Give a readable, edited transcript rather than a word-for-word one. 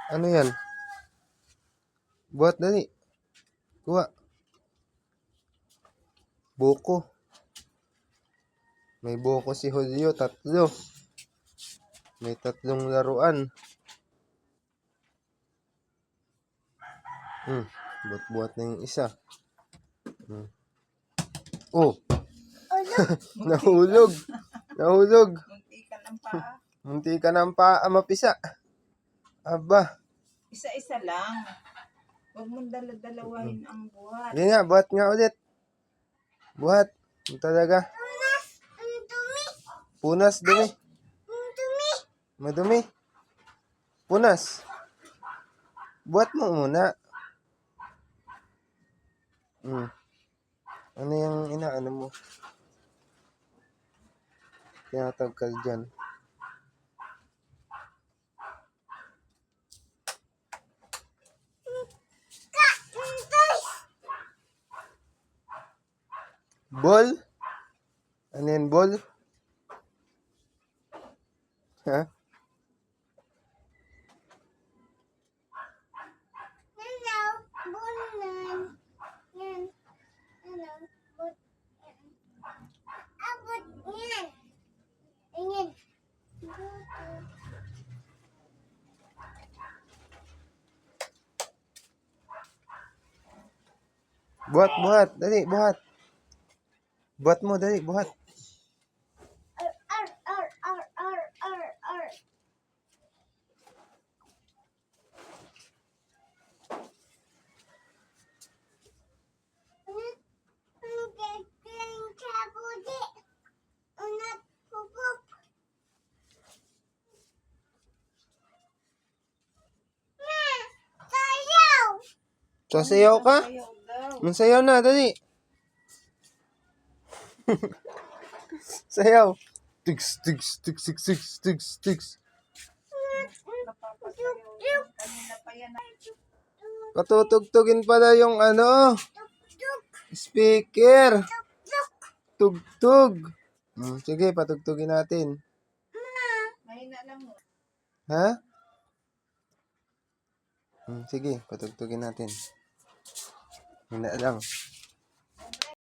Ano yan? Buhat dali. Kuha. Buko. May buko si Julio, 3. May 3 laruan. Buhat-buhat na yung isa. Oh, nahulog. Nahulog. Munti ka ng paa. Munti ka ng paa mapisa. Aba. Isa-isa lang. Huwag mong dala-dalawahin ang buhat. Hindi nga, buhat nga ulit. Buhat. Yung talaga. Punas, dumi. Madumi. Punas. Buhat mo muna. Ano yung inaano mo? Tinatagkal dyan. Ball? Ano yan, ball? Ha? Hello, bulan. Yan. Hello, but yan. Abot yan. Ayan. Buhat, buhat. Dali, buhat. Buhat mo, dali, buhat. Ar, ar, ar, ar, ar, ar, ar. Sasayaw ka? Ayaw daw. Masayaw na, dali. Sayaw. Tigs, tigs, tigs, tigs, tigs, tigs, tigs. Napapasayaw yan. Kanina pa yan. Patutugtugin pala yung ano, speaker. Tugtog. Sige, patugtugin natin. Mahina lang mo. Ha? Sige, patugtugin natin. Hindi lang.